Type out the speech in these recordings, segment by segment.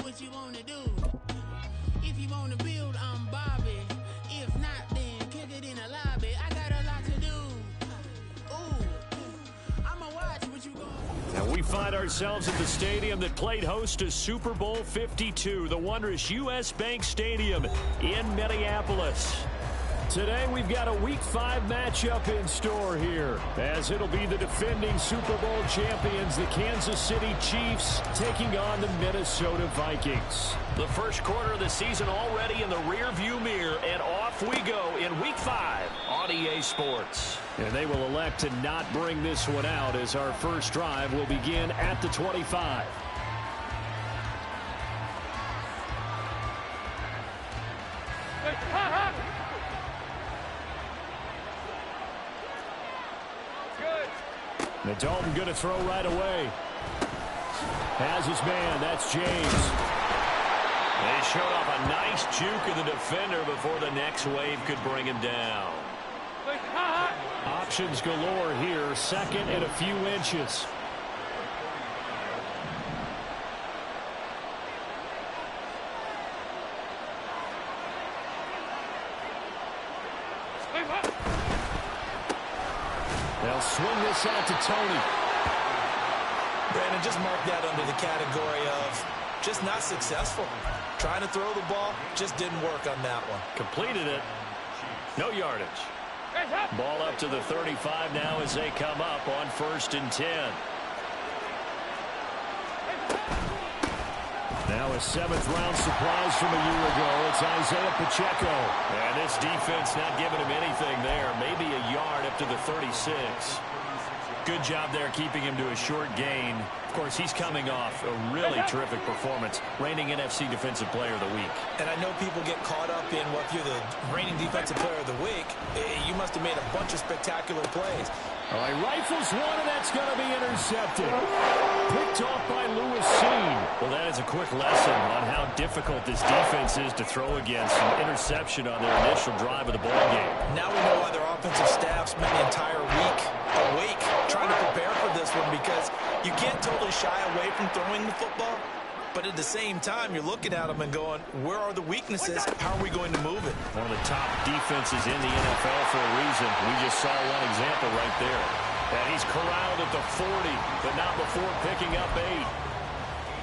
what you want to do. If you want to build, I'm Bobby. If not, then kick it in the lobby. I got a lot to do. Ooh, I'ma watch what you going. And we find ourselves at the stadium that played host to Super Bowl 52, the wondrous U.S. Bank Stadium in Minneapolis. Today we've got a Week 5 matchup in store here, as it'll be the defending Super Bowl champions, the Kansas City Chiefs, taking on the Minnesota Vikings. The first quarter of the season already in the rearview mirror, and off we go in Week 5 on EA Sports. And they will elect to not bring this one out, as our first drive will begin at the 25. And Dalton going to throw right away. Has his man. That's James. They showed off a nice juke of the defender before the next wave could bring him down. Options galore here. Second and a few inches. They'll swing this out to Tony. Brandon, just mark that under the category of just not successful. Trying to throw the ball, just didn't work on that one. Completed it. No yardage. Ball up to the 35 now as they come up on 1st and 10. Now a 7th-round surprise from a year ago. It's Isaiah Pacheco. And this defense not giving him anything there. Maybe a yard up to the 36. Good job there keeping him to a short gain. Of course, he's coming off a really terrific performance, reigning NFC Defensive Player of the Week. And I know people get caught up in, well, if you're the reigning Defensive Player of the Week, you must have made a bunch of spectacular plays. All right, rifles one, and that's going to be intercepted. Picked off by Lewis Seen. Well, that is a quick lesson on how difficult this defense is to throw against. An interception on their initial drive of the ball game. Now we know why their offensive staff spent the entire week awake trying to prepare for this one, because you can't totally shy away from throwing the football. But at the same time, you're looking at them and going, where are the weaknesses? How are we going to move it? One of the top defenses in the NFL for a reason. We just saw one example right there. And he's corralled at the 40, but not before picking up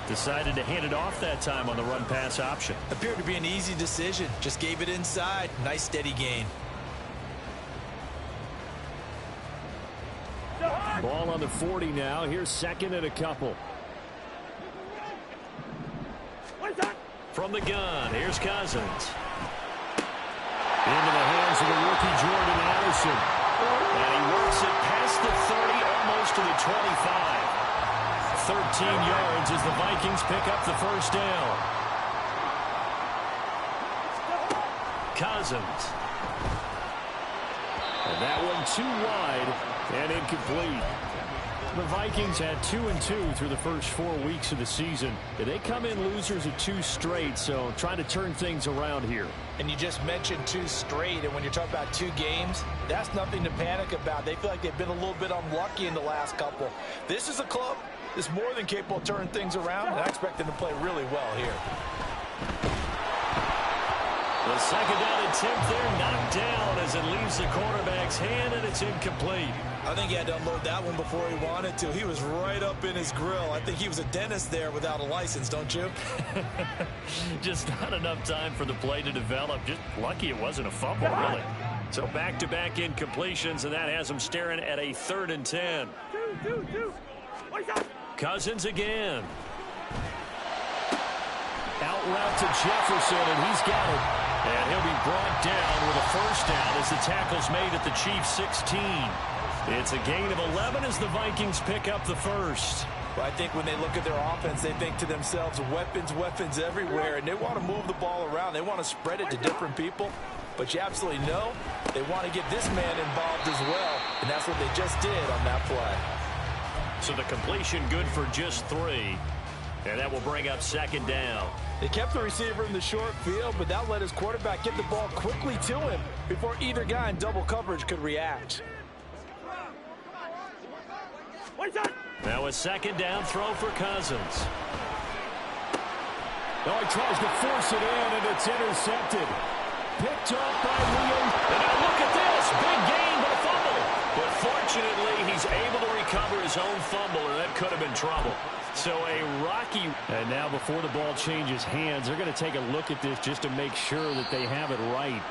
8. Decided to hand it off that time on the run-pass option. Appeared to be an easy decision. Just gave it inside. Nice steady gain. Ball on the 40 now. Here's 2nd and a couple. From the gun, here's Cousins. Into the hands of the rookie Jordan Addison. And he works it past the 30, almost to the 25. 13 yards as the Vikings pick up the first down. Cousins. And that one too wide and incomplete. The Vikings had 2-2 through the first 4 weeks of the season. They come in losers of 2 straight, so trying to turn things around here. And you just mentioned 2 straight, and when you're talking about 2 games, that's nothing to panic about. They feel like they've been a little bit unlucky in the last couple. This is a club that's more than capable of turning things around, and I expect them to play really well here. The second down attempt there knocked down as it leaves the quarterback's hand, and it's incomplete. I think he had to unload that one before he wanted to. He was right up in his grill. I think he was a dentist there without a license, don't you? Just not enough time for the play to develop. Just lucky it wasn't a fumble, really. So back-to-back incompletions, and that has him staring at a 3rd and 10. Cousins again. Out route to Jefferson, and he's got it. And he'll be brought down with a first down as the tackle's made at the Chiefs' 16. It's a gain of 11 as the Vikings pick up the first. Well, I think when they look at their offense, they think to themselves, weapons, weapons everywhere, and they want to move the ball around. They want to spread it to different people. But you absolutely know they want to get this man involved as well, and that's what they just did on that play. So the completion good for just 3, and that will bring up 2nd down. They kept the receiver in the short field, but that let his quarterback get the ball quickly to him before either guy in double coverage could react. Now a 2nd down throw for Cousins. Oh, he tries to force it in, and it's intercepted. Picked up by Williams. And now look at this. Big gain, but a fumble. But fortunately, he's able to recover his own fumble, and that could have been trouble. So a rocky. And now before the ball changes hands, they're going to take a look at this just to make sure that they have it right.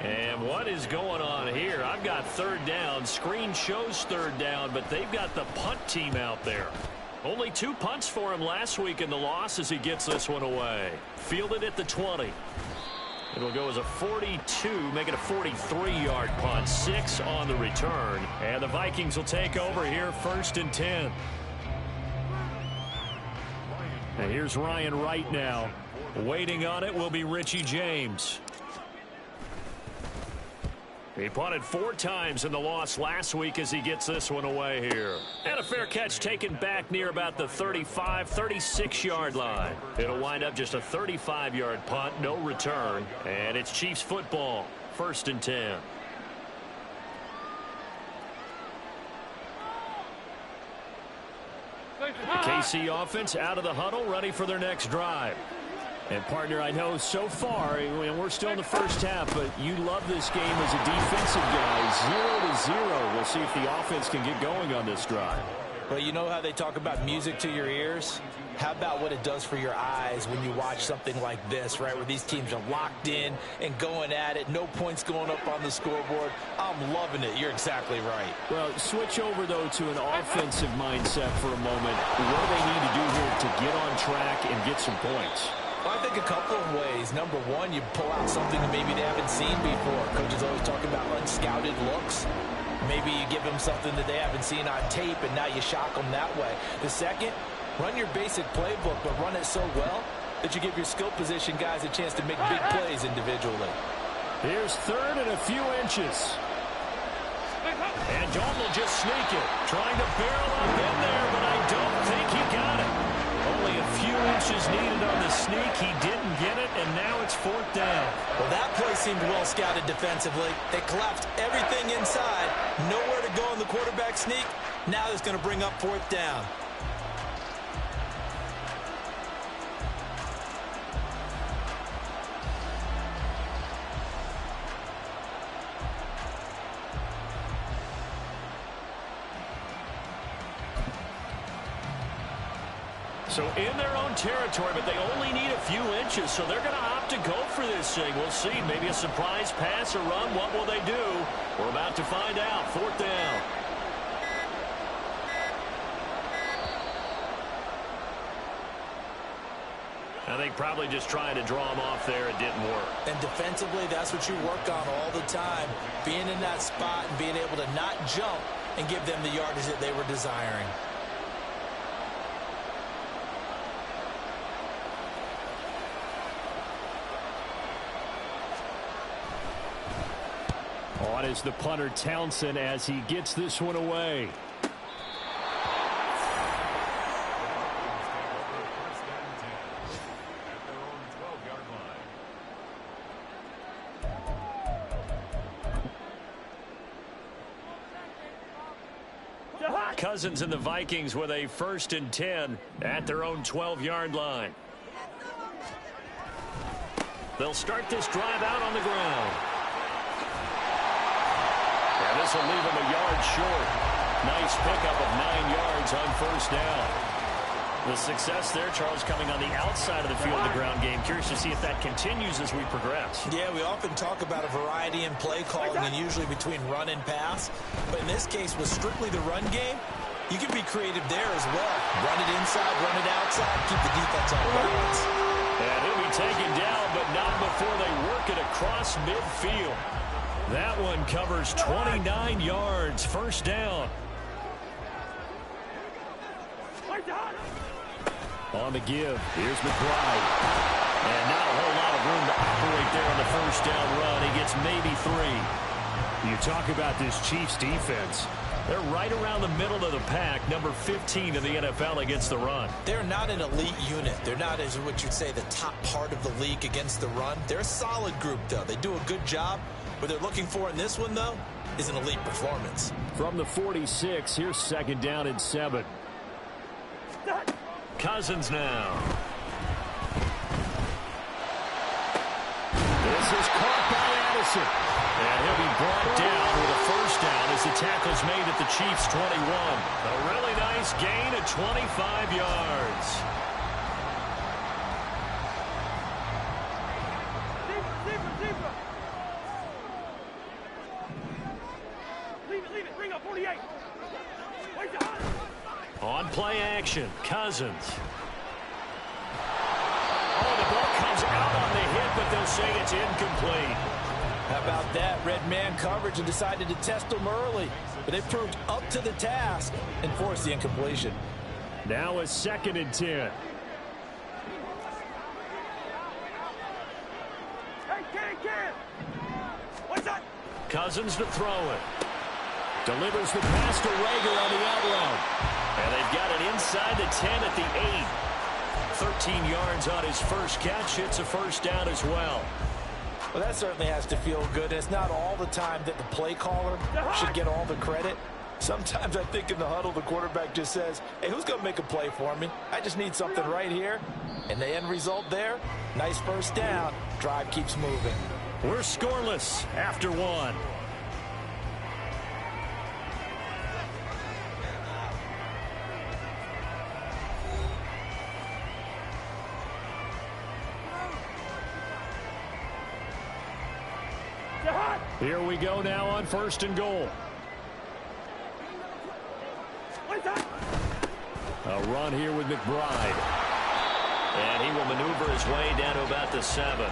And what is going on here? I've got third down. Screen shows third down, but they've got the punt team out there. Only 2 punts for him last week in the loss as he gets this one away. Fielded at the 20. It'll go as a 42, make it a 43-yard punt. 6 on the return. And the Vikings will take over here, 1st and 10. And here's Ryan Wright now. Waiting on it will be Richie James. He punted 4 times in the loss last week as he gets this one away here. And a fair catch taken back near about the 35, 36-yard line. It'll wind up just a 35-yard punt, no return. And it's Chiefs football, 1st and 10. The KC offense out of the huddle, ready for their next drive. And, partner, I know so far, and we're still in the first half, but you love this game as a defensive guy. 0-0. We'll see if the offense can get going on this drive. Well, you know how they talk about music to your ears? How about what it does for your eyes when you watch something like this, right, where these teams are locked in and going at it, no points going up on the scoreboard? I'm loving it. You're exactly right. Well, switch over, though, to an offensive mindset for a moment. What do they need to do here to get on track and get some points? Well, I think a couple of ways. Number one, you pull out something that maybe they haven't seen before. Coaches always talk about unscouted looks. Maybe you give them something that they haven't seen on tape, and now you shock them that way. The second, run your basic playbook, but run it so well that you give your skill position guys a chance to make big plays individually. Here's 3rd and a few inches. And Dalton will just sneak it. Trying to barrel up in there, but I don't think he got it. Only a few inches needed on the sneak. He didn't get it, and now it's 4th down. Well, that play seemed well scouted defensively. They collapsed everything inside. Nowhere to go in the quarterback sneak. Now it's going to bring up 4th down. So in their own territory, but they only need a few inches, so they're going to opt to go for this thing. We'll see. Maybe a surprise pass or run. What will they do? We're about to find out. 4th down. I think probably just trying to draw them off there. It didn't work. And defensively, that's what you work on all the time. Being in that spot and being able to not jump and give them the yardage that they were desiring. On is the punter Townsend as he gets this one away. Cousins and the Vikings with a 1st and 10 at their own 12-yard line. They'll start this drive out on the ground. And this will leave him a yard short. Nice pickup of 9 yards on 1st down. The success there, Charles, coming on the outside of the field, the ground game. Curious to see if that continues as we progress. Yeah, we often talk about a variety in play calling and usually between run and pass. But in this case, with strictly the run game, you can be creative there as well. Run it inside, run it outside, keep the defense on balance. And he'll be taken down, but not before they work it across midfield. That one covers 29 yards, 1st down. On the give, here's McBride. And not a whole lot of room to operate there on the 1st down run. He gets maybe 3. You talk about this Chiefs defense. They're right around the middle of the pack, number 15 in the NFL against the run. They're not an elite unit. They're not, as what you'd say, the top part of the league against the run. They're a solid group, though. They do a good job. What they're looking for in this one, though, is an elite performance. From the 46, here's 2nd down and 7. Cousins now. This is caught by Addison. And he'll be brought down with a 1st down as the tackle's made at the Chiefs' 21. A really nice gain of 25 yards. Leave it. Bring up 48. On play action, Cousins. Oh, the ball comes out on the hit, but they'll say it's incomplete. How about that? Red man coverage and decided to test them early. But they proved up to the task and forced the incompletion. Now a 2nd and 10. Hey, Ken. What's that? Cousins to throw it. Delivers the pass to Rager on the out route. And they've got it inside the 10 at the 8. 13 yards on his first catch. It's a 1st down as well. Well, that certainly has to feel good. It's not all the time that the play caller should get all the credit. Sometimes I think in the huddle, the quarterback just says, hey, who's going to make a play for me? I just need something right here. And the end result there, nice 1st down. Drive keeps moving. We're scoreless after 1. Here we go now on 1st and goal. A run here with McBride. And he will maneuver his way down to about the 7.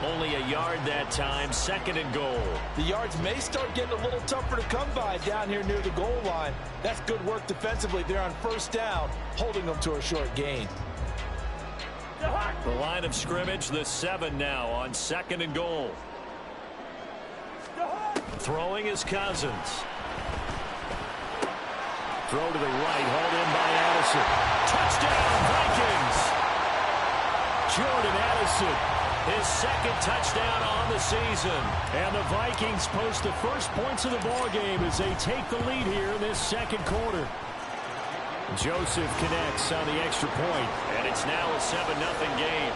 Only a yard that time, 2nd and goal. The yards may start getting a little tougher to come by down here near the goal line. That's good work defensively there on 1st down, holding them to a short gain. The line of scrimmage, the 7 now on 2nd and goal. Throwing is Cousins. Throw to the right, hauled in by Addison. Touchdown, Vikings! Jordan Addison, his 2nd touchdown on the season. And the Vikings post the first points of the ballgame as they take the lead here in this 2nd quarter. Joseph connects on the extra point, and it's now a 7-0 game.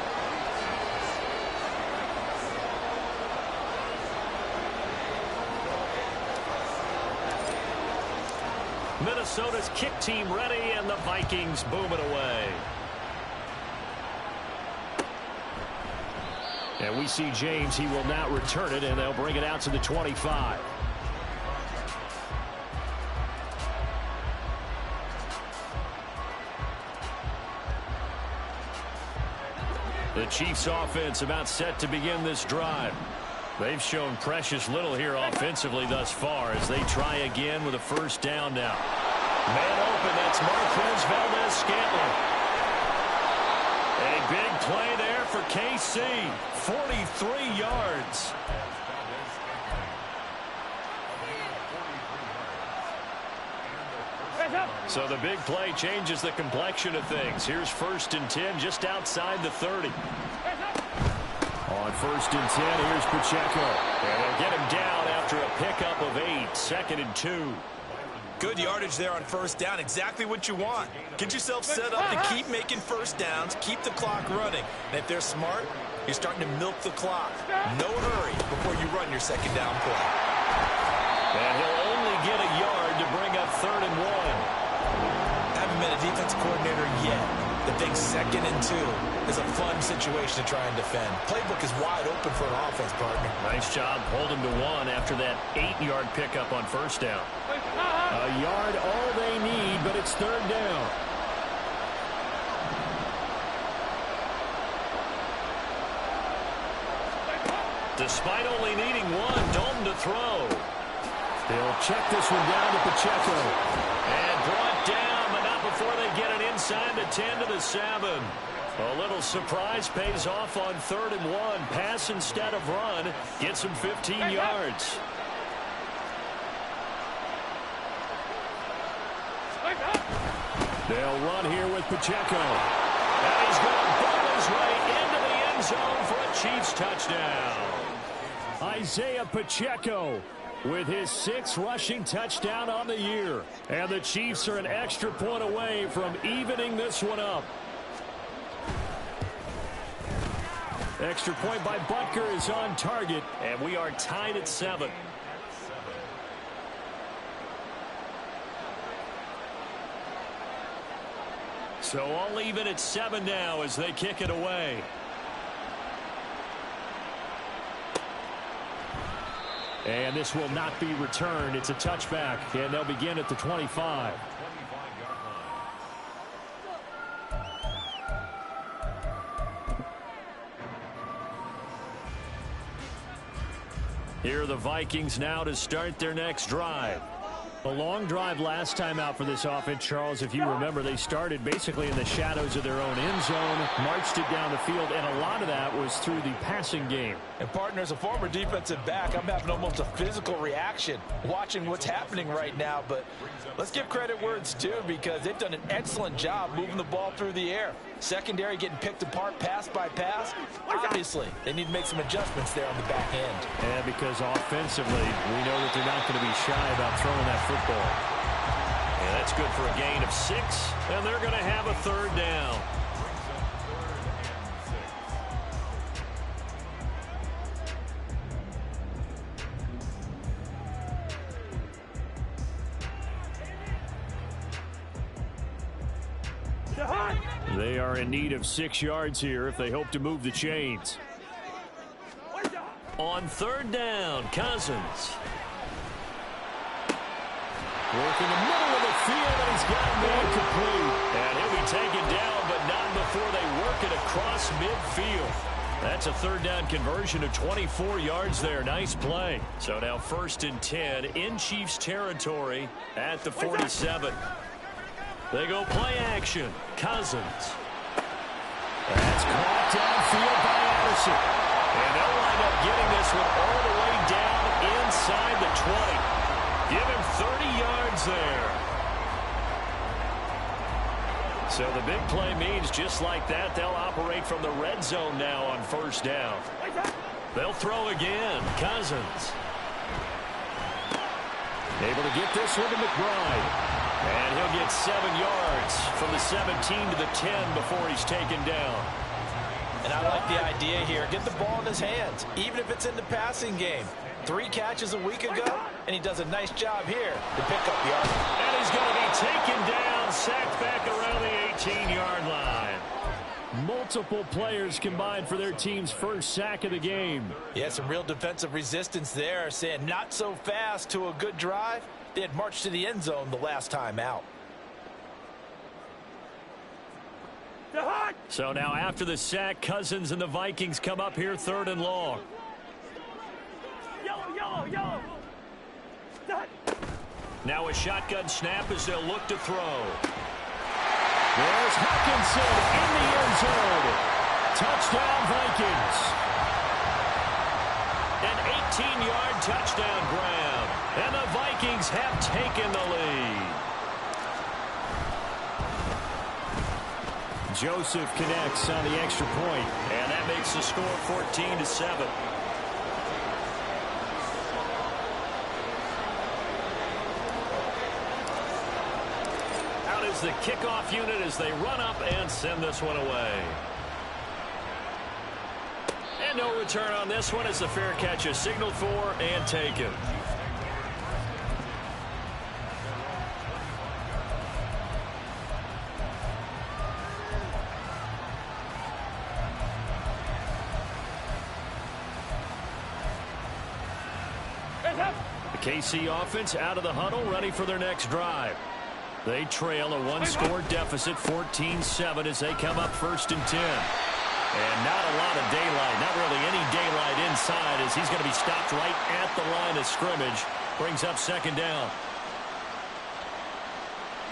Minnesota's kick team ready, and the Vikings boom it away. And we see James. He will not return it, and they'll bring it out to the 25. The Chiefs offense about set to begin this drive. They've shown precious little here offensively thus far as they try again with a 1st down now. Man open, that's Marquez Valdez-Scantling. A big play there for KC. 43 yards. So the big play changes the complexion of things. Here's 1st and 10 just outside the 30. On 1st and 10, here's Pacheco. And they'll get him down after a pickup of 8. 2nd and 2. Good yardage there on first down. Exactly what you want. Get yourself set up to keep making first downs, keep the clock running. And if they're smart, you're starting to milk the clock. No hurry before you run your second down play. And he'll only get a yard to bring up 3rd and 1. Haven't been a defense coordinator yet. The big 2nd and 2 is a fun situation to try and defend. Playbook is wide open for an offense, partner. Nice job holding to 1 after that 8-yard pickup on first down. A yard all they need, but it's 3rd down. Despite only needing 1, Dalton to throw. They'll check this one down to Pacheco. And brought down, but not before they get it inside the 10 to the 7. A little surprise pays off on 3rd and 1. Pass instead of run. Gets him 15 yards. They'll run here with Pacheco. And he's going to ball his way into the end zone for a Chiefs touchdown. Isaiah Pacheco with his 6th rushing touchdown on the year. And the Chiefs are an extra point away from evening this one up. Extra point by Butker is on target, and we are tied at 7. So all even at 7 now as they kick it away. And this will not be returned. It's a touchback, and they'll begin at the 25. Here are the Vikings now to start their next drive. A long drive last time out for this offense, Charles. If you remember, they started basically in the shadows of their own end zone, marched it down the field, and a lot of that was through the passing game. And, partner, as a former defensive back, I'm having almost a physical reaction watching what's happening right now. But let's give credit where it's due, because they've done an excellent job moving the ball through the air. Secondary getting picked apart pass by pass. Obviously, they need to make some adjustments there on the back end. And because offensively, we know that they're not going to be shy about throwing that football. And that's good for a gain of 6, and they're going to have a 3rd down. They are in need of 6 yards here if they hope to move the chains. On 3rd down, Cousins. Working the middle of the field, and he's got it made complete. And he'll be taken down, but not before they work it across midfield. That's a 3rd down conversion of 24 yards there. Nice play. So now 1st and 10 in Chiefs territory at the 47. They go play action. Cousins. That's caught downfield by Anderson. And they'll wind up getting this one all the way down inside the 20. Give him 30 yards there. So the big play means just like that, they'll operate from the red zone now on 1st down. They'll throw again. Cousins. Able to get this one to McBride. And he'll get 7 yards from the 17 to the 10 before he's taken down. And I like the idea here. Get the ball in his hands, even if it's in the passing game. 3 catches a week ago, and he does a nice job here to pick up yards. And he's going to be taken down, sacked back around the 18-yard line. Multiple players combined for their team's 1st sack of the game. Yeah, some real defensive resistance there, saying not so fast to a good drive. They had marched to the end zone the last time out. So now after the sack, Cousins and the Vikings come up here 3rd and long. Yellow. Now a shotgun snap as they'll look to throw. There's Hutchinson in the end zone. Touchdown, Vikings. An 18-yard touchdown grab. And the Vikings have taken the lead. Joseph connects on the extra point, and that makes the score 14-7. is the kickoff unit as they run up and send this one away. And no return on this one as the fair catch is signaled for and taken. The KC offense out of the huddle, ready for their next drive. They trail a one-score deficit, 14-7, as they come up 1st and 10. And not a lot of daylight, not really any daylight inside, as he's going to be stopped right at the line of scrimmage. Brings up 2nd down.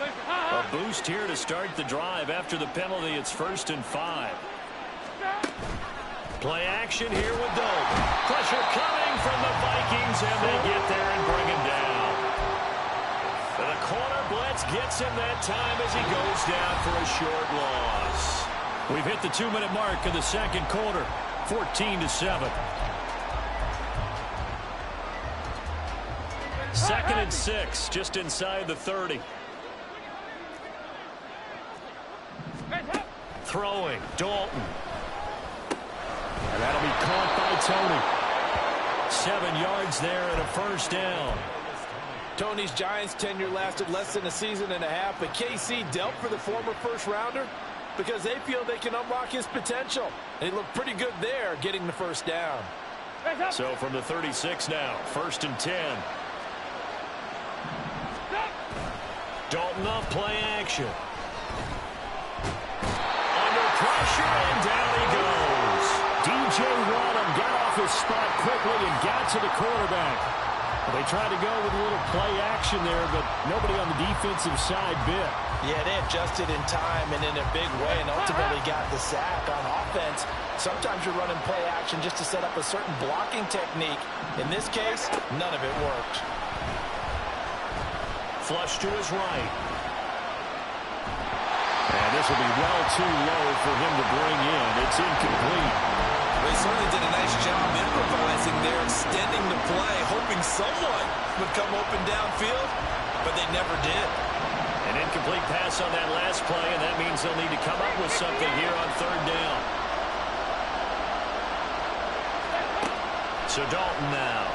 A boost here to start the drive. After the penalty, it's 1st and 5. Play action here with Dalton. Pressure coming from the Vikings, and they get there and bring him down. The corner blitz gets him that time as he goes down for a short loss. We've hit the 2-minute mark of the 2nd quarter, 14-7. 2nd and 6, just inside the 30. Throwing, Dalton. And that'll be caught by Tony. 7 yards there and a 1st down. Tony's Giants tenure lasted less than a season and a half, but KC dealt for the former first-rounder because they feel they can unlock his potential. And he looked pretty good there getting the 1st down. So from the 36 now, 1st and 10. Dalton off play action. Under pressure, and down he goes. DJ Wadham got off his spot quickly and got to the quarterback. They tried to go with a little play action there, but nobody on the defensive side bit. Yeah, they adjusted in time and in a big way and ultimately got the sack on offense. Sometimes you're running play action just to set up a certain blocking technique. In this case, none of it worked. Flush to his right. And this will be well too low for him to bring in. It's incomplete. They certainly did a nice job improvising there, extending the play, hoping someone would come open downfield, but they never did. An incomplete pass on that last play, and that means they'll need to come up with something here on 3rd down. So Dalton now.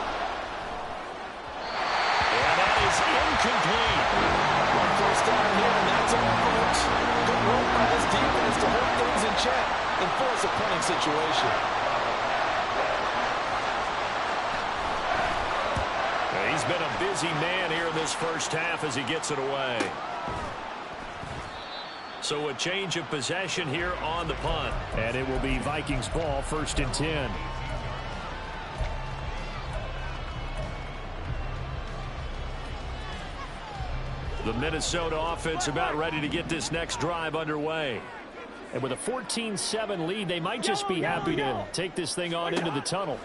And that is incomplete. One 1st down here, and that's all, folks. Good work by this defense to hold things in check and force a punting situation. He's been a busy man here in this 1st half as he gets it away. So a change of possession here on the punt. And it will be Vikings ball, 1st and 10. The Minnesota offense about ready to get this next drive underway. And with a 14-7 lead, they might just be happy to take this thing on into the tunnel.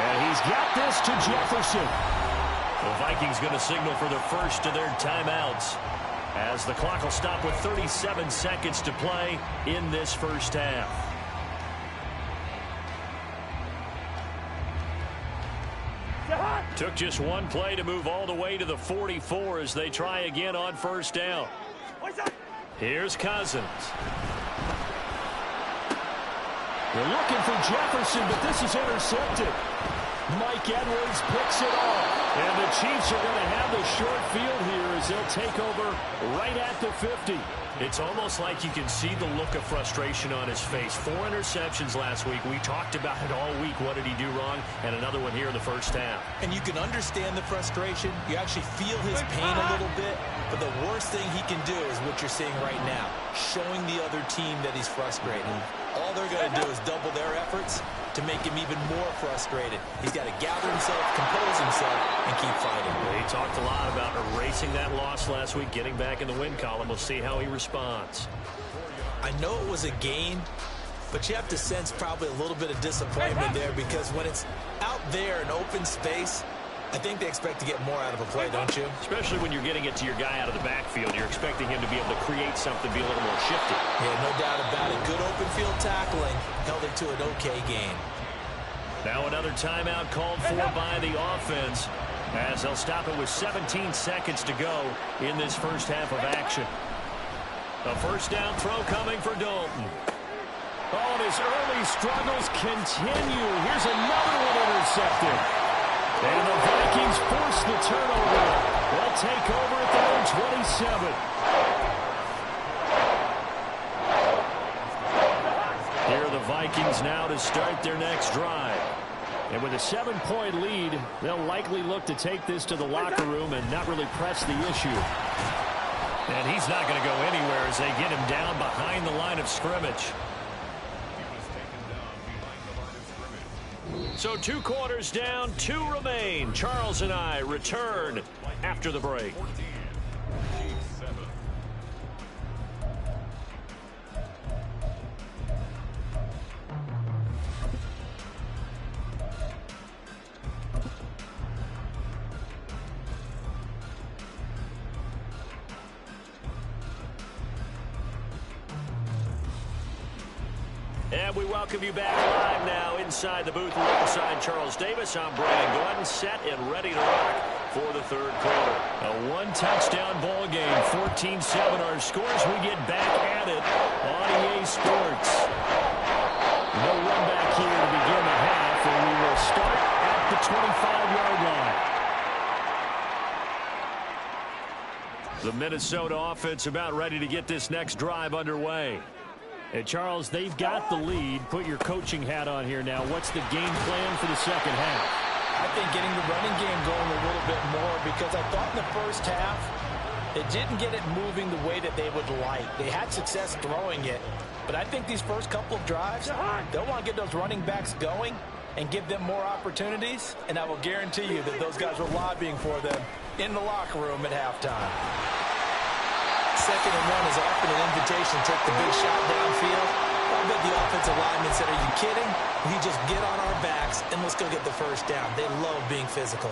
And he's got this to Jefferson. The Vikings going to signal for the first of their timeouts as the clock will stop with 37 seconds to play in this 1st half. Took just one play to move all the way to the 44 as they try again on 1st down. Here's Cousins. They're looking for Jefferson, but this is intercepted. Mike Edwards picks it off. And the Chiefs are going to have the short field here as they'll take over right at the 50. It's almost like you can see the look of frustration on his face. 4 interceptions last week. We talked about it all week. What did he do wrong? And another one here in the 1st half. And you can understand the frustration. You actually feel his pain a little bit. But the worst thing he can do is what you're seeing right now, showing the other team that he's frustrated. All they're going to do is double their efforts to make him even more frustrated. He's got to gather himself, compose himself, and keep fighting. He talked a lot about erasing that loss last week, getting back in the win column. We'll see how he responds. I know it was a gain, but you have to sense probably a little bit of disappointment there because when it's out there in open space, I think they expect to get more out of a play, don't you? Especially when you're getting it to your guy out of the backfield. You're expecting him to be able to create something, be a little more shifty. Yeah, no doubt about it. Good open field tackling held it to an okay gain. Now another timeout called for by the offense. As they'll stop it with 17 seconds to go in this first half of action. A first down throw coming for Dalton. Oh, and his early struggles continue. Here's another one intercepted. And the Vikings force the turnover. They'll take over at their own 27. Here are the Vikings now to start their next drive. And with a 7-point lead, they'll likely look to take this to the locker room and not really press the issue. And he's not going to go anywhere as they get him down behind the line of scrimmage. So 2 quarters down, 2 remain. Charles and I return after the break. And we welcome you back live now inside the booth alongside Charles Davis. I'm Brandon Gordon, set and ready to rock for the third quarter. A 1-touchdown ball game, 14-7 our scores. We get back at it on EA Sports. No run back here to begin the half, and we will start at the 25-yard line. The Minnesota offense about ready to get this next drive underway. And, Charles, they've got the lead. Put your coaching hat on here now. What's the game plan for the second half? I think getting the running game going a little bit more, because I thought in the first half they didn't get it moving the way that they would like. They had success throwing it, but I think these first couple of drives, they'll want to get those running backs going and give them more opportunities, and I will guarantee you that those guys were lobbying for them in the locker room at halftime. 2nd and 1 is often an invitation to take the big shot downfield. I bet the offensive lineman said, "Are you kidding? We just get on our backs and let's go get the first down." They love being physical.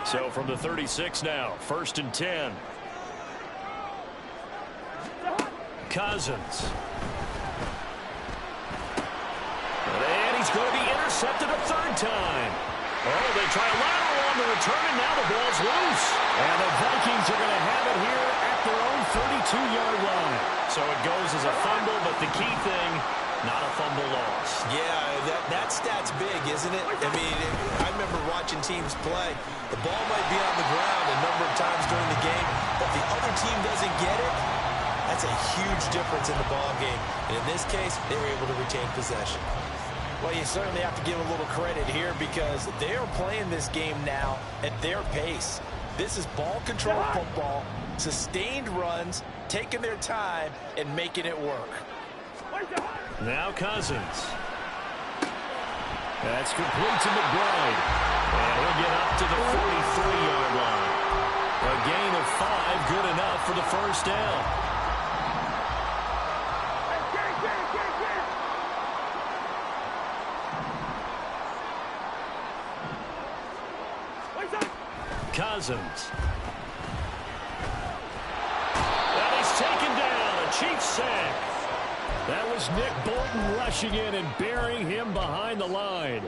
So from the 36 now, 1st and 10. Cousins. And he's going to be intercepted a 3rd time. Oh, they try a lateral on the return, and now the ball's loose. And the Vikings are going to have it here at their own 32-yard line. So it goes as a fumble, but the key thing, not a fumble loss. Yeah, that stat's big, isn't it? I mean, I remember watching teams play. The ball might be on the ground a number of times during the game, but if the other team doesn't get it, that's a huge difference in the ball game. And in this case, they were able to retain possession. Well, you certainly have to give a little credit here because they are playing this game now at their pace. This is ball control football, sustained runs, taking their time, and making it work. Now Cousins. That's complete to McBride. And he'll get up to the 43-yard line. A gain of 5, good enough for the first down. Cousins. And he's taken down. A Chiefs sack. That was Nick Bolton rushing in and burying him behind the line.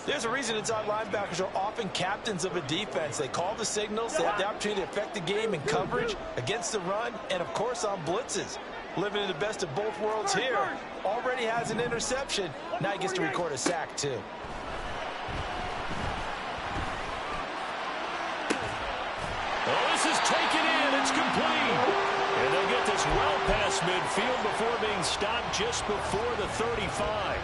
There's a reason inside linebackers are often captains of a defense. They call the signals. They have the opportunity to affect the game in coverage, against the run, and, of course, on blitzes. Living in the best of both worlds here. Already has an interception. Now he gets to record a sack, too. Oh, this is taken in. It's complete. And they'll get this well past midfield before being stopped just before the 35.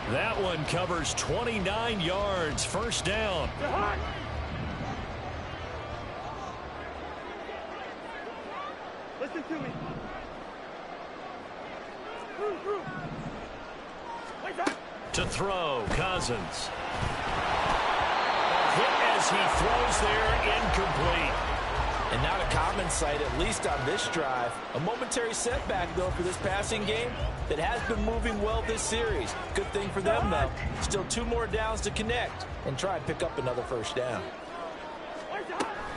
That one covers 29 yards. First down. Listen to me. To throw, Cousins. Hit as he throws there, incomplete. And not a common sight, at least on this drive. A momentary setback, though, for this passing game that has been moving well this series. Good thing for them, though. Still 2 more downs to connect and try and pick up another first down.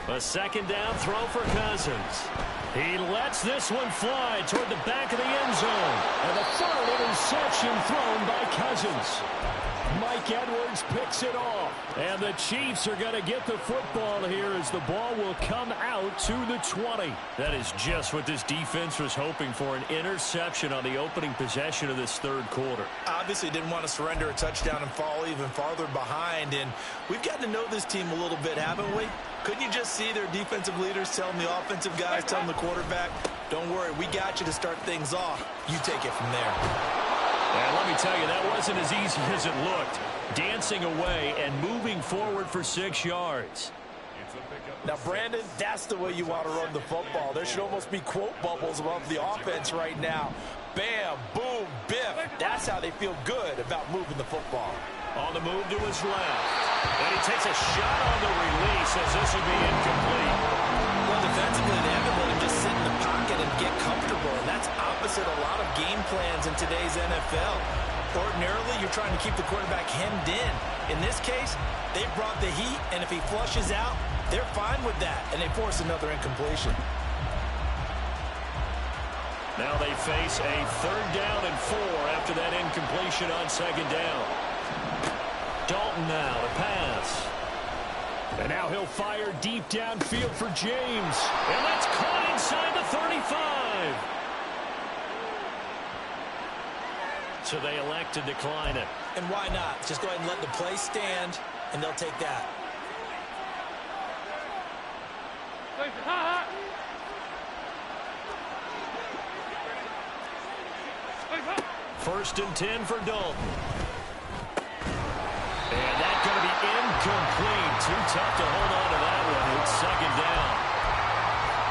A second down throw for Cousins. He lets this one fly toward the back of the end zone. And the 3rd interception thrown by Cousins. Mike Edwards picks it off. And the Chiefs are going to get the football here as the ball will come out to the 20. That is just what this defense was hoping for, an interception on the opening possession of this third quarter. Obviously didn't want to surrender a touchdown and fall even farther behind. And we've gotten to know this team a little bit, haven't we? Couldn't you just see their defensive leaders telling the offensive guys, telling the quarterback, don't worry, we got you to start things off. You take it from there. And let me tell you, that wasn't as easy as it looked. Dancing away and moving forward for 6 yards. Now, Brandon, that's the way you want to run the football. There should almost be quote bubbles above the offense right now. Bam, boom, biff. That's how they feel good about moving the football. On the move to his left. And he takes a shot on the release as this would be incomplete. Well, defensively, they haven't let him just sit in the pocket and get comfortable. And that's opposite a lot of game plans in today's NFL. Ordinarily, you're trying to keep the quarterback hemmed in. In this case, they brought the heat, and if he flushes out, they're fine with that, and they force another incompletion. Now they face a 3rd down and 4 after that incompletion on 2nd down. Dalton now to pass. And now he'll fire deep downfield for James. And that's caught inside the 35. So they elect to decline it. And why not? Just go ahead and let the play stand, and they'll take that. First and 10 for Dalton. And that's going to be incomplete. Too tough to hold on to that one. It's 2nd down.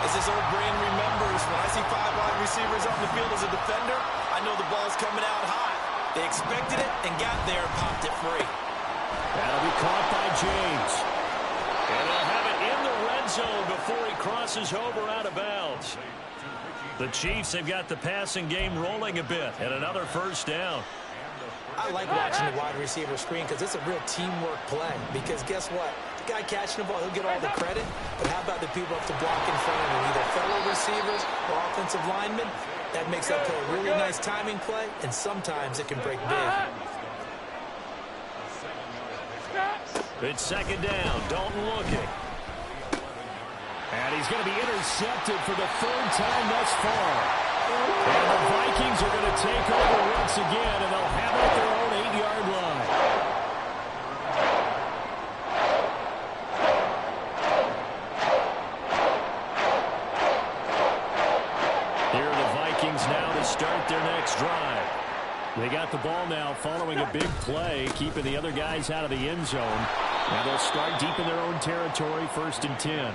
As this old brain remembers, when I see 5 wide receivers on the field as a defender, I know the ball's coming out high. They expected it and got there and popped it free. That'll be caught by James. And they'll have it in the red zone before he crosses over out of bounds. The Chiefs have got the passing game rolling a bit, and another 1st down. I like watching the wide receiver screen because it's a real teamwork play. Because guess what? The guy catching the ball, he'll get all the credit. But how about the people up to block in front of him? Either fellow receivers or offensive linemen. That makes that play a really nice timing play, and sometimes it can break big. It's 2nd down. Dalton looking. And he's going to be intercepted for the 3rd time thus far. And the Vikings are going to take over once again, and they'll have it at their own 8-yard line. Here are the Vikings now to start their next drive. They got the ball now following a big play, keeping the other guys out of the end zone. And they'll start deep in their own territory, 1st and 10.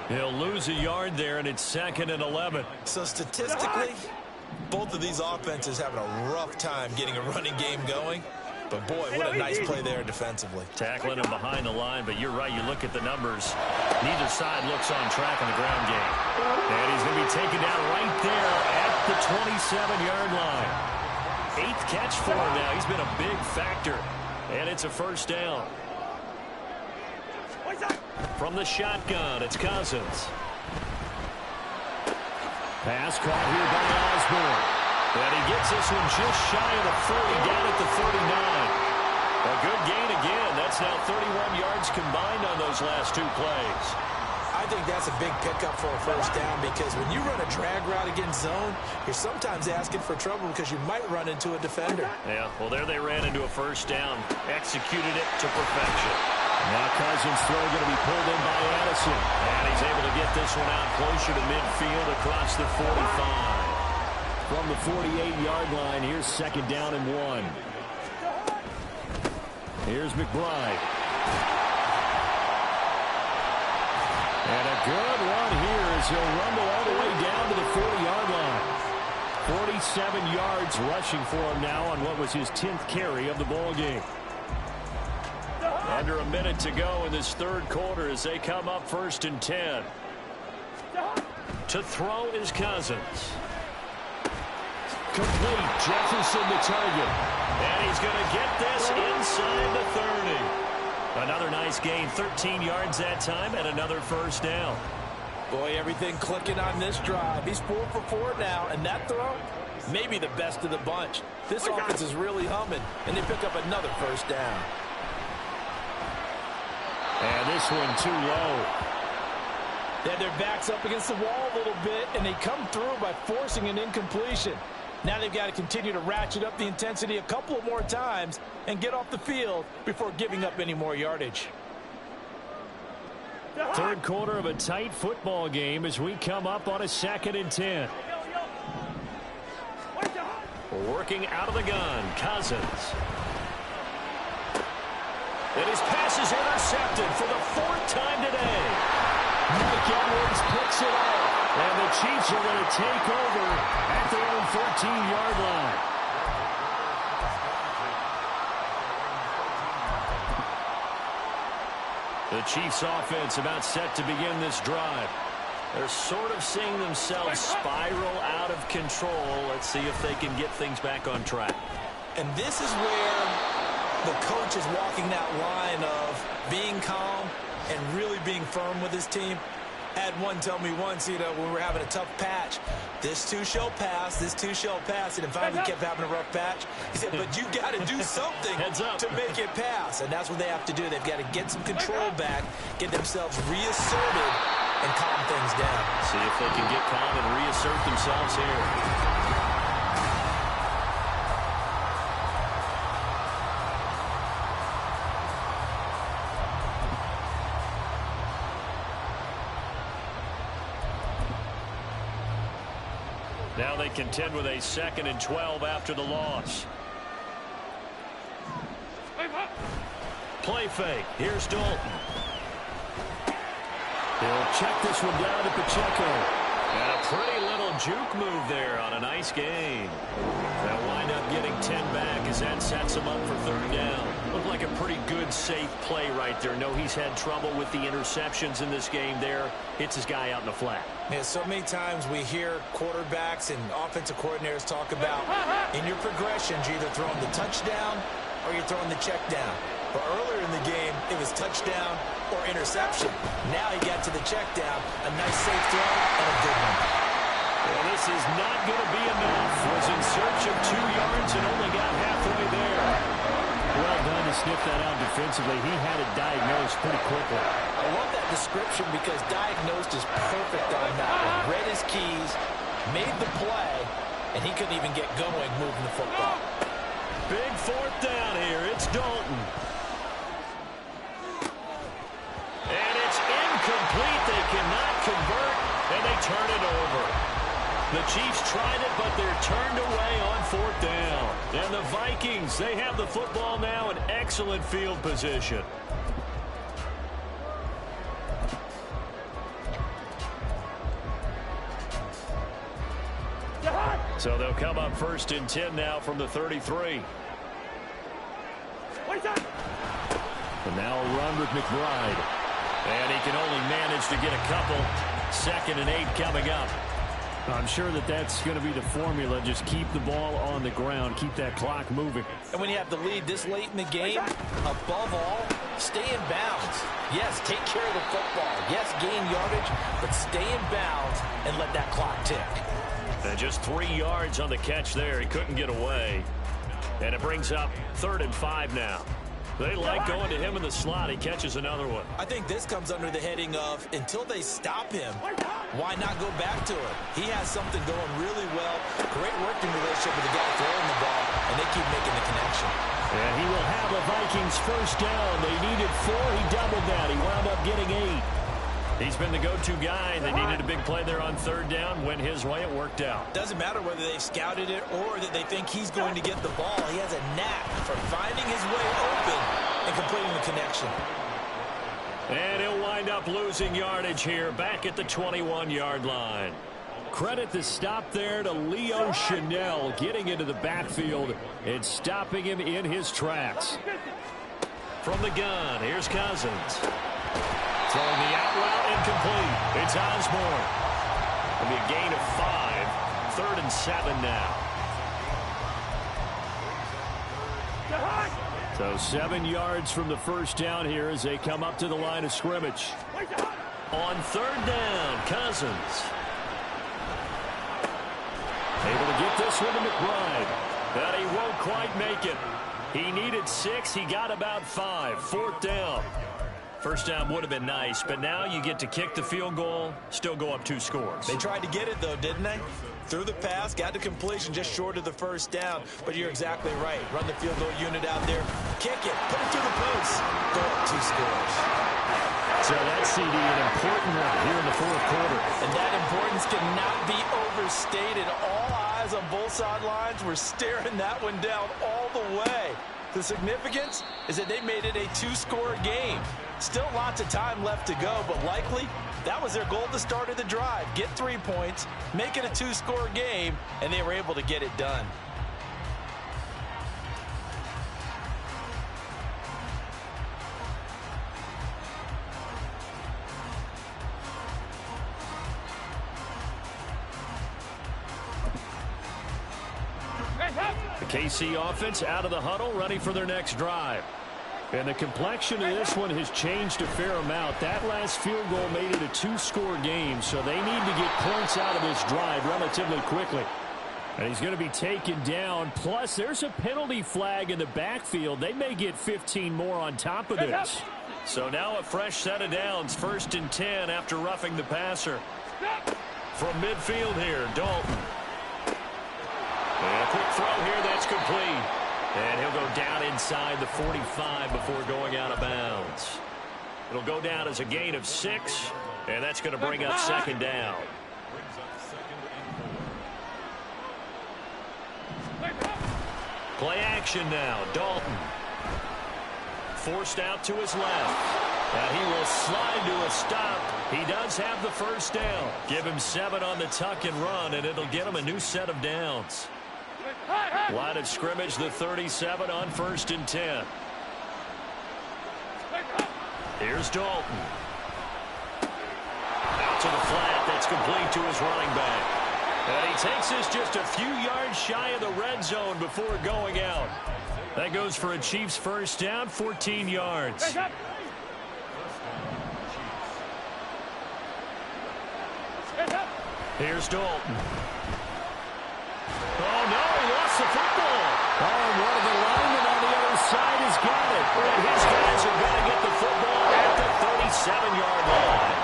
He'll lose a yard there, and it's 2nd and 11. So statistically, both of these offenses having a rough time getting a running game going. But, boy, what a nice play there defensively. Tackling him behind the line, but you're right. You look at the numbers. Neither side looks on track in the ground game. And he's going to be taken down right there at the 27-yard line. 8th catch for him now. He's been a big factor. And it's a 1st down. From the shotgun, it's Cousins. Pass caught here by Osborne. And he gets this one just shy of the 40, down at the 39. A good gain again. That's now 31 yards combined on those last 2 plays. I think that's a big pickup for a 1st down because when you run a drag route against zone, you're sometimes asking for trouble because you might run into a defender. Yeah, well, there they ran into a 1st down. Executed it to perfection. Now Cousins' throw going to be pulled in by Addison. And he's able to get this one out closer to midfield across the 45. From the 48-yard line, here's 2nd down and 1. Here's McBride. And a good run here as he'll rumble all the way down to the 40-yard line. 47 yards rushing for him now on what was his 10th carry of the ball game. Under a minute to go in this 3rd quarter as they come up 1st and 10. To throw is Cousins. Complete. Jefferson the target. And he's going to get this inside the 30. Another nice gain. 13 yards that time and another 1st down. Boy, everything clicking on this drive. He's 4 for 4 now, and that throw, maybe the best of the bunch. This offense is really humming, and they pick up another first down. And this one too low. They had their backs up against the wall a little bit, and they come through by forcing an incompletion. Now they've got to continue to ratchet up the intensity a couple of more times and get off the field before giving up any more yardage. Third quarter of a tight football game as we come up on a 2nd and 10. Working out of the gun, Cousins. And his pass is intercepted for the 4th time today. Mike Edwards picks it up. And the Chiefs are going to take over at their own 14-yard line. The Chiefs offense about set to begin this drive. They're sort of seeing themselves spiral out of control. Let's see if they can get things back on track. And this is where the coach is walking that line of being calm and really being firm with his team. Had one tell me once, when we were having a tough patch, this too shall pass, this too shall pass. And in fact, we kept having a rough patch. He said, but you got to do something to make it pass. And that's what they have to do. They've got to get some control back, get themselves reasserted, and calm things down. See if they can get calm and reassert themselves here. Now they contend with a 2nd and 12 after the loss. Play fake. Here's Dalton. He'll check this one down to Pacheco. And a pretty little juke move there on a nice game. They'll wind up getting 10 back as that sets him up for 3rd down. Looked like a pretty good, safe play right there. No, he's had trouble with the interceptions in this game there. Hits his guy out in the flat. Yeah, so many times we hear quarterbacks and offensive coordinators talk about in your progressions, you're either throwing the touchdown or you're throwing the check down. But earlier in the game, it was touchdown or interception. Now he got to the check down, a nice safe throw, and a good one. Well, this is not going to be enough. Was in search of 2 yards and only got halfway there. Well done to sniff that out defensively. He had it diagnosed pretty quickly. I love that description because diagnosed is perfect on that one. Read his keys, made the play, and he couldn't even get going moving the football. Big 4th down here. It's Dalton. And it's incomplete. They cannot convert, and they turn it over. The Chiefs tried it, but they're turned away on 4th down. And the Vikings, they have the football now in excellent field position. So they'll come up 1st and 10 now from the 33. And now a run with McBride. And he can only manage to get a couple. 2nd and 8 coming up. I'm sure that that's going to be the formula. Just keep the ball on the ground. Keep that clock moving. And when you have the lead this late in the game, above all, stay in bounds. Yes, take care of the football. Yes, gain yardage, but stay in bounds and let that clock tick. And just 3 yards on the catch there. He couldn't get away. And it brings up 3rd and 5 now. They like going to him in the slot. He catches another one. I think this comes under the heading of until they stop him, why not go back to it? He has something going really well. Great working relationship with the guy throwing the ball, and they keep making the connection. And he will have the Vikings 1st down. They needed 4. He doubled that. He wound up getting 8. He's been the go-to guy. They needed a big play there on 3rd down. Went his way. It worked out. Doesn't matter whether they've scouted it or that they think he's going to get the ball. He has a knack for finding his way open and completing the connection. And he'll wind up losing yardage here back at the 21-yard line. Credit the stop there to Leo Chanel getting into the backfield and stopping him in his tracks. From the gun, here's Cousins. Throwing the out route incomplete. It's Osborne. It'll be a gain of 5. 3rd and 7 now. So 7 yards from the 1st down here as they come up to the line of scrimmage. On 3rd down, Cousins. Able to get this one to McBride. But he won't quite make it. He needed 6. He got about 5. 4th down. First down would have been nice, but now you get to kick the field goal, still go up 2 scores. They tried to get it, though, didn't they? Threw the pass, got the completion just short of the first down. But you're exactly right. Run the field goal unit out there. Kick it. Put it through the post. Go up 2 scores. So that CD, an important one here in the 4th quarter. And that importance cannot be overstated. All eyes on both sidelines were staring that one down all the way. The significance is that they made it a 2-score game. Still lots of time left to go, but likely that was their goal at the start of the drive. Get 3 points, make it a 2-score game, and they were able to get it done. The KC offense out of the huddle, ready for their next drive. And the complexion of this one has changed a fair amount. That last field goal made it a 2-score game, so they need to get points out of this drive relatively quickly. And he's going to be taken down. Plus, there's a penalty flag in the backfield. They may get 15 more on top of this. So now a fresh set of downs. 1st and 10 after roughing the passer. From midfield here, Dalton. And a quick throw here, that's complete. And he'll go down inside the 45 before going out of bounds. It'll go down as a gain of 6, and that's going to bring up 2nd down. Play action now, Dalton. Forced out to his left. And he will slide to a stop. He does have the 1st down. Give him 7 on the tuck and run, and it'll get him a new set of downs. Line of scrimmage, the 37 on 1st and 10. Here's Dalton. Out to the flat. That's complete to his running back. And he takes this just a few yards shy of the red zone before going out. That goes for a Chiefs 1st down, 14 yards. Here's Dalton. Oh, no, he lost the football. Oh, and one of the linemen on the other side has got it. And his guys are going to get the football at the 37-yard line.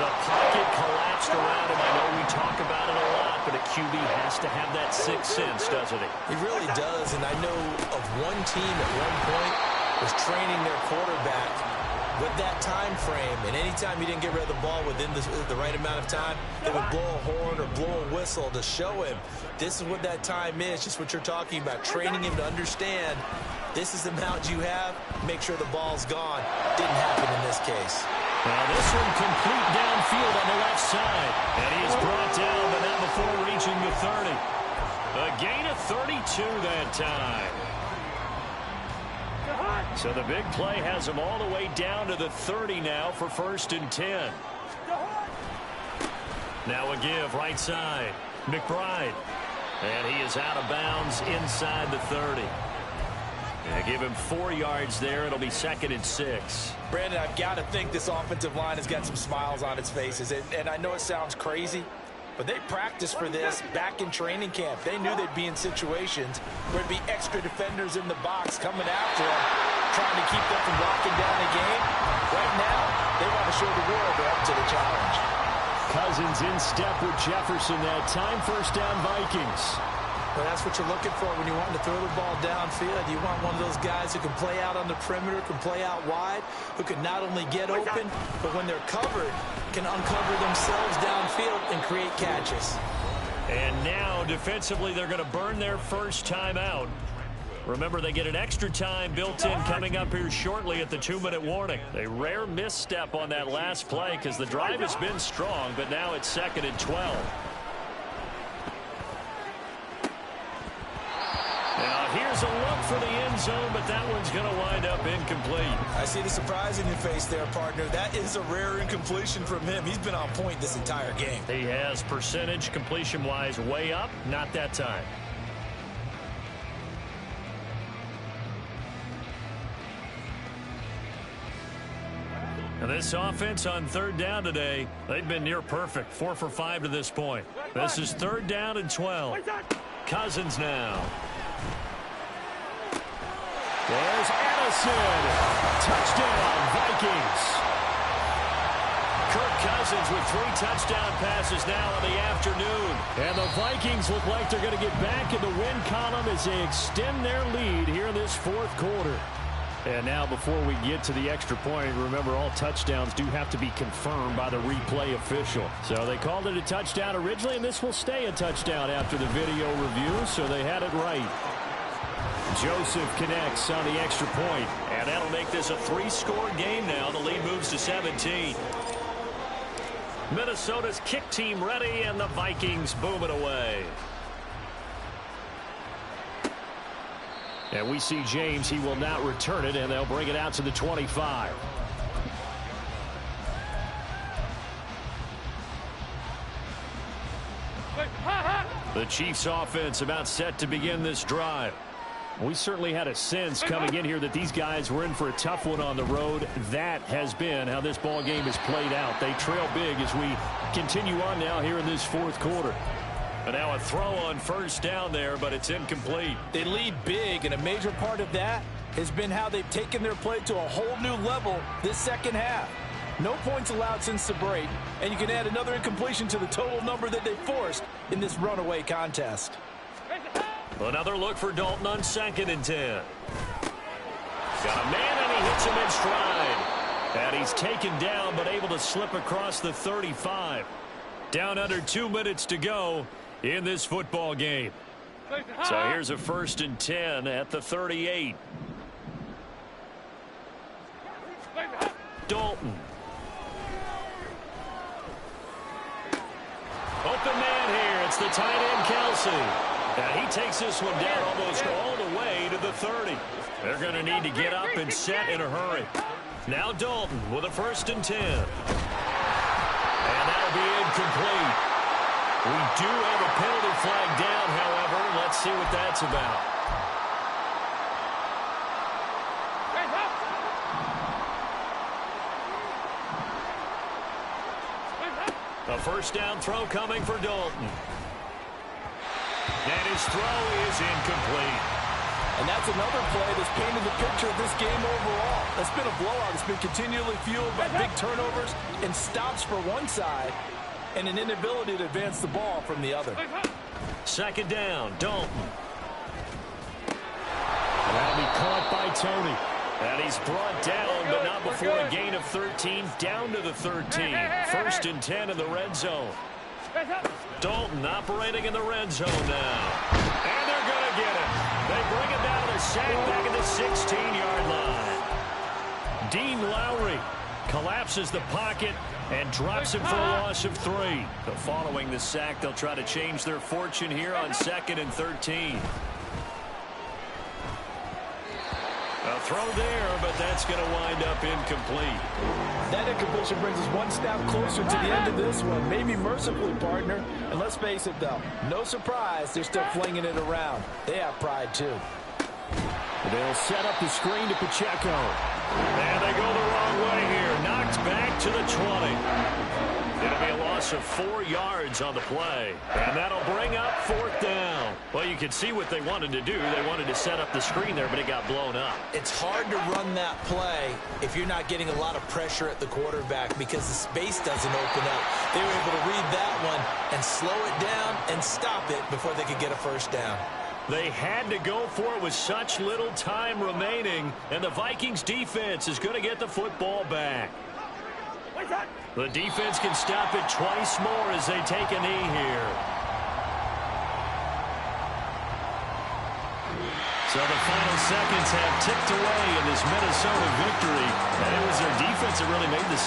The pocket collapsed around him. I know we talk about it a lot, but a QB has to have that 6th sense, doesn't he? He really does, and I know of one team at one point was training their quarterback with that time frame, and anytime he didn't get rid of the ball within the right amount of time, they would blow a horn or blow a whistle to show him this is what that time is, just what you're talking about, training him to understand this is the amount you have, make sure the ball's gone. Didn't happen in this case. Now this one complete downfield on the left side, and he is brought down, but not before reaching the 30. A gain of 32 that time. So the big play has him all the way down to the 30 now for 1st and 10. Now a give right side. McBride. And he is out of bounds inside the 30. They give him 4 yards there. It'll be 2nd and 6. Brandon, I've got to think this offensive line has got some smiles on its faces. And I know it sounds crazy, but they practiced for this back in training camp. They knew they'd be in situations where there'd be extra defenders in the box coming after them, trying to keep them from locking down the game. Right now, they want to show the world they're up to the challenge. Cousins in step with Jefferson that time. 1st down Vikings. Well, that's what you're looking for when you want to throw the ball downfield. You want one of those guys who can play out on the perimeter, can play out wide, who can not only get open, but when they're covered, can uncover themselves downfield and create catches. And now, defensively, they're going to burn their 1st timeout. Remember, they get an extra time built in coming up here shortly at the 2-minute warning. A rare misstep on that last play because the drive has been strong, but now it's 2nd and 12. Now, here's a look for the end zone, but that one's going to wind up incomplete. I see the surprise in your face there, partner. That is a rare incompletion from him. He's been on point this entire game. He has percentage completion-wise way up, not that time. And this offense on third down today, they've been near perfect. 4 for 5 to this point. This is third down and 12. Cousins now. There's Addison. Touchdown, Vikings. Kirk Cousins with 3 touchdown passes now in the afternoon. And the Vikings look like they're going to get back in the win column as they extend their lead here in this fourth quarter. And now before we get to the extra point, remember all touchdowns do have to be confirmed by the replay official. So they called it a touchdown originally, and this will stay a touchdown after the video review, so they had it right. Joseph connects on the extra point, and that'll make this a 3-score game now. The lead moves to 17. Minnesota's kick team ready, and the Vikings boom it away. And we see James. He will not return it, and they'll bring it out to the 25. The Chiefs offense about set to begin this drive. We certainly had a sense coming in here that these guys were in for a tough one on the road. That has been how this ball game has played out. They trail big as we continue on now here in this fourth quarter. And now a throw on first down there, but it's incomplete. They lead big, and a major part of that has been how they've taken their play to a whole new level this second half. No points allowed since the break, and you can add another incompletion to the total number that they forced in this runaway contest. Another look for Dalton on 2nd and 10. Got a man, and he hits him in stride. And he's taken down, but able to slip across the 35. Down under 2 minutes to go in this football game. So here's a 1st and 10 at the 38. Dalton. Open man here. It's the tight end, Kelsey. And he takes this one down almost all the way to the 30. They're going to need to get up and set in a hurry. Now Dalton with a 1st and 10. And that'll be incomplete. We do have a penalty flag down, however. Let's see what that's about. A 1st down throw coming for Dalton. And his throw is incomplete. And that's another play that's painted the picture of this game overall. That's been a blowout. It's been continually fueled by big turnovers and stops for one side and an inability to advance the ball from the other. 2nd down, Dalton. That'll be caught by Tony. And he's brought down, but not before a gain of 13, down to the 13. 1st and 10 in the red zone. Dalton operating in the red zone now. And they're going to get it. They bring it down to the sack back at the 16-yard line. Dean Lowry collapses the pocket and drops him for a loss of 3. So following the sack, they'll try to change their fortune here on 2nd and 13. A throw there, but that's going to wind up incomplete. That incompletion brings us one step closer to the end of this one. Maybe mercifully, partner. And let's face it, though, no surprise they're still flinging it around. They have pride, too. They'll set up the screen to Pacheco. And they go the wrong way here. Knocked back to the 20. It'll be a loss of 4 yards on the play. And that'll bring up 4th down. Well, you can see what they wanted to do. They wanted to set up the screen there, but it got blown up. It's hard to run that play if you're not getting a lot of pressure at the quarterback because the space doesn't open up. They were able to read that one and slow it down and stop it before they could get a 1st down. They had to go for it with such little time remaining, and the Vikings defense is going to get the football back. The defense can stop it twice more as they take a knee here. So the final seconds have ticked away in this Minnesota victory, and it was their defense that really made the